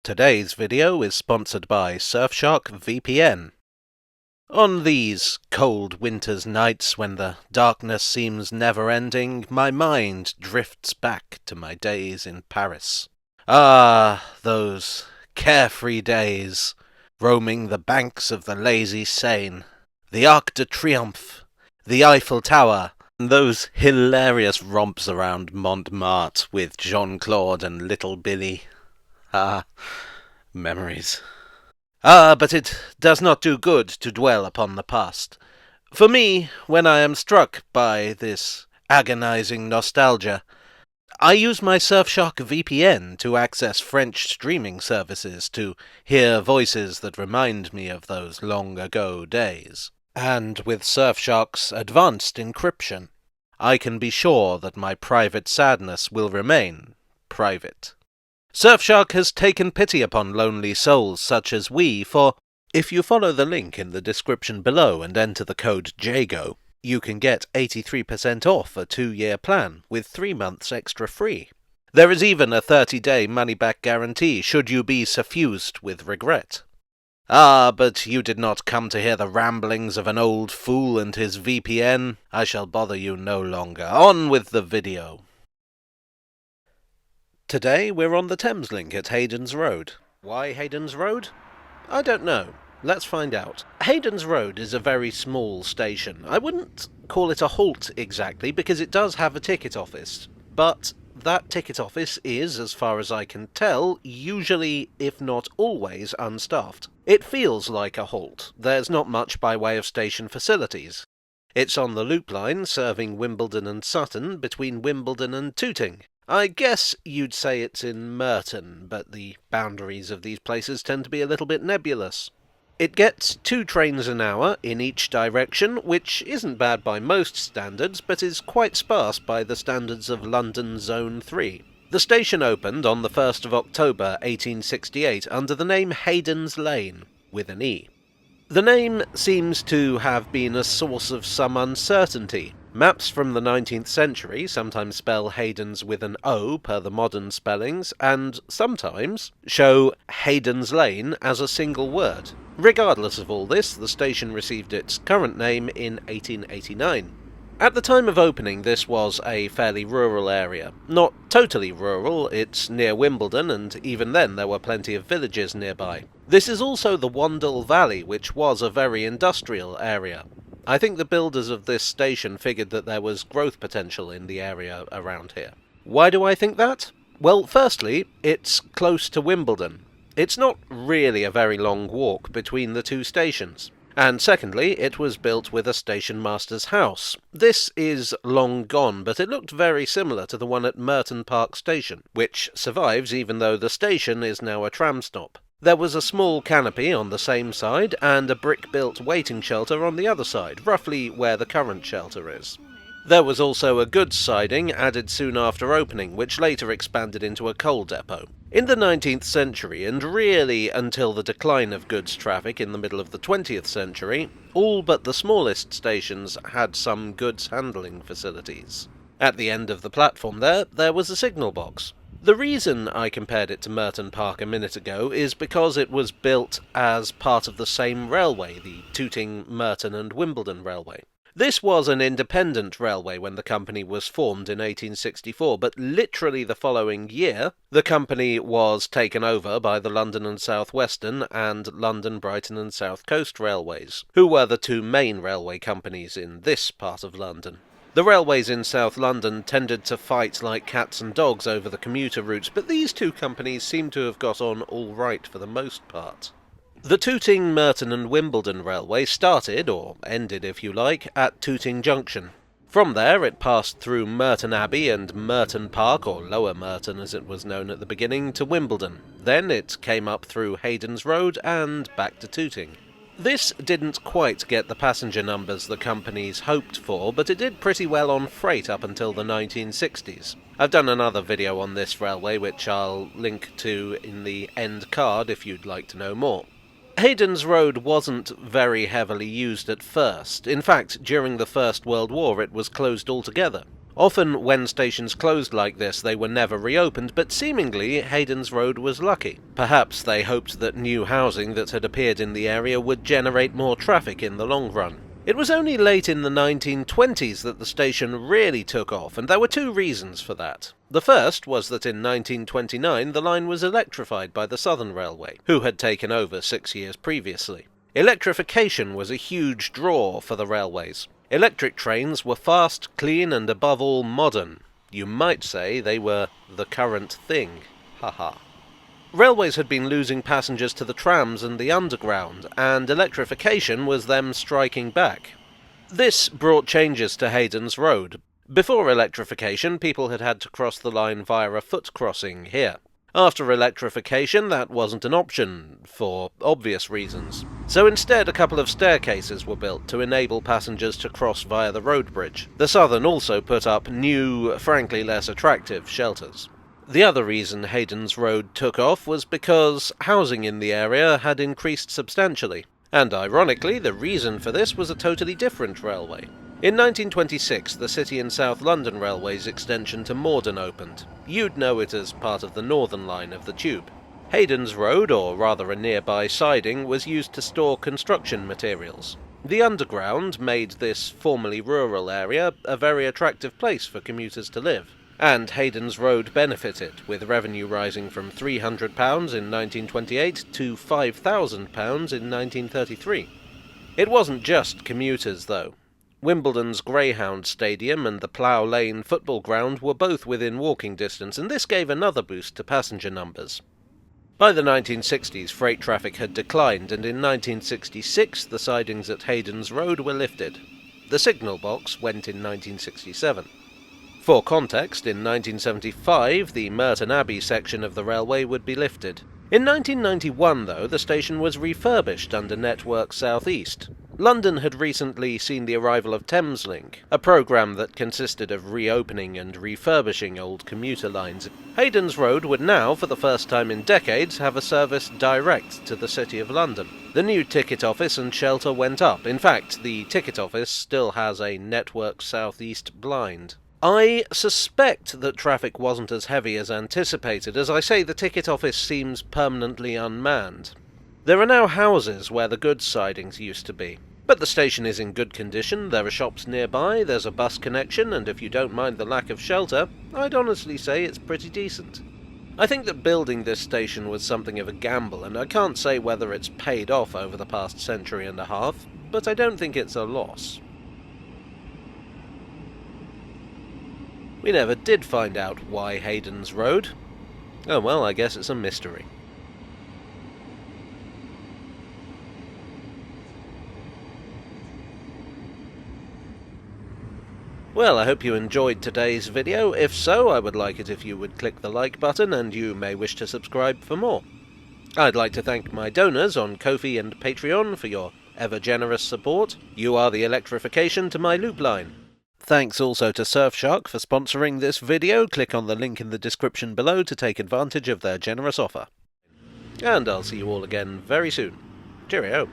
Today's video is sponsored by Surfshark VPN. On these cold winter's nights when the darkness seems never-ending, my mind drifts back to my days in Paris. Ah, those carefree days, roaming the banks of the lazy Seine, the Arc de Triomphe, the Eiffel Tower, and those hilarious romps around Montmartre with Jean-Claude and Little Billy. Ah, memories. But it does not do good to dwell upon the past. For me, when I am struck by this agonizing nostalgia, I use my Surfshark VPN to access French streaming services to hear voices that remind me of those long-ago days. And with Surfshark's advanced encryption, I can be sure that my private sadness will remain private. Surfshark has taken pity upon lonely souls such as we, for if you follow the link in the description below and enter the code JAGO, you can get 83% off a 2-year plan with 3 months extra free. There is even a 30-day money-back guarantee should you be suffused with regret. But you did not come to hear the ramblings of an old fool and his VPN. I shall bother you no longer. On with the video. Today we're on the Thames link at Haydons Road. Why Haydons Road? I don't know. Let's find out. Haydons Road is a very small station. I wouldn't call it a halt exactly, because it does have a ticket office. But that ticket office is, as far as I can tell, usually, if not always, unstaffed. It feels like a halt. There's not much by way of station facilities. It's on the Loop line, serving Wimbledon and Sutton, between Wimbledon and Tooting. I guess you'd say it's in Merton, but the boundaries of these places tend to be a little bit nebulous. It gets 2 trains an hour in each direction, which isn't bad by most standards, but is quite sparse by the standards of London Zone 3. The station opened on the 1st of October 1868 under the name Haydons Lane, with an E. The name seems to have been a source of some uncertainty. Maps from the 19th century sometimes spell Haydons with an O per the modern spellings, and sometimes show Haydons Lane as a single word. Regardless of all this, the station received its current name in 1889. At the time of opening, this was a fairly rural area. Not totally rural, it's near Wimbledon, and even then there were plenty of villages nearby. This is also the Wandle Valley, which was a very industrial area. I think the builders of this station figured that there was growth potential in the area around here. Why do I think that? Well, firstly, it's close to Wimbledon. It's not really a very long walk between the 2 stations. And secondly, it was built with a station master's house. This is long gone, but it looked very similar to the one at Merton Park Station, which survives even though the station is now a tram stop. There was a small canopy on the same side, and a brick-built waiting shelter on the other side, roughly where the current shelter is. There was also a goods siding added soon after opening, which later expanded into a coal depot. In the 19th century, and really until the decline of goods traffic in the middle of the 20th century, all but the smallest stations had some goods handling facilities. At the end of the platform there was a signal box. The reason I compared it to Merton Park a minute ago is because it was built as part of the same railway, the Tooting, Merton and Wimbledon Railway. This was an independent railway when the company was formed in 1864, but literally the following year, the company was taken over by the London and South Western and London, Brighton and South Coast Railways, who were the 2 main railway companies in this part of London. The railways in South London tended to fight like cats and dogs over the commuter routes, but these 2 companies seem to have got on all right for the most part. The Tooting, Merton and Wimbledon Railway started, or ended if you like, at Tooting Junction. From there it passed through Merton Abbey and Merton Park, or Lower Merton as it was known at the beginning, to Wimbledon. Then it came up through Haydons Road and back to Tooting. This didn't quite get the passenger numbers the companies hoped for, but it did pretty well on freight up until the 1960s. I've done another video on this railway which I'll link to in the end card if you'd like to know more. Haydons Road wasn't very heavily used at first. In fact, during the First World War it was closed altogether. Often when stations closed like this they were never reopened, but seemingly Haydons Road was lucky. Perhaps they hoped that new housing that had appeared in the area would generate more traffic in the long run. It was only late in the 1920s that the station really took off, and there were two reasons for that. The first was that in 1929 the line was electrified by the Southern Railway, who had taken over 6 years previously. Electrification was a huge draw for the railways. Electric trains were fast, clean, and above all modern. You might say they were the current thing. Haha. Railways had been losing passengers to the trams and the underground, and electrification was them striking back. This brought changes to Haydons Road. Before electrification, people had had to cross the line via a foot crossing here. After electrification, that wasn't an option, for obvious reasons. So instead, a couple of staircases were built to enable passengers to cross via the road bridge. The Southern also put up new, frankly less attractive shelters. The other reason Haydons Road took off was because housing in the area had increased substantially. And ironically, the reason for this was a totally different railway. In 1926, the City and South London Railway's extension to Morden opened. You'd know it as part of the Northern Line of the Tube. Haydons Road, or rather a nearby siding, was used to store construction materials. The Underground made this formerly rural area a very attractive place for commuters to live. And Haydons Road benefited, with revenue rising from £300 in 1928 to £5,000 in 1933. It wasn't just commuters, though. Wimbledon's Greyhound Stadium and the Plough Lane football ground were both within walking distance, and this gave another boost to passenger numbers. By the 1960s, freight traffic had declined, and in 1966 the sidings at Haydons Road were lifted. The signal box went in 1967. For context, in 1975 the Merton Abbey section of the railway would be lifted. In 1991, though, the station was refurbished under Network South East. London had recently seen the arrival of Thameslink, a programme that consisted of reopening and refurbishing old commuter lines. Haydons Road would now, for the first time in decades, have a service direct to the City of London. The new ticket office and shelter went up. In fact, the ticket office still has a Network South East blind. I suspect that traffic wasn't as heavy as anticipated. As I say, the ticket office seems permanently unmanned. There are now houses where the goods sidings used to be. But the station is in good condition, there are shops nearby, there's a bus connection, and if you don't mind the lack of shelter, I'd honestly say it's pretty decent. I think that building this station was something of a gamble, and I can't say whether it's paid off over the past century and a half, but I don't think it's a loss. We never did find out why Haydons Road. Oh well, I guess it's a mystery. Well, I hope you enjoyed today's video. If so, I would like it if you would click the like button, and you may wish to subscribe for more. I'd like to thank my donors on Ko-fi and Patreon for your ever-generous support. You are the electrification to my loop line. Thanks also to Surfshark for sponsoring this video. Click on the link in the description below to take advantage of their generous offer. And I'll see you all again very soon. Cheerio.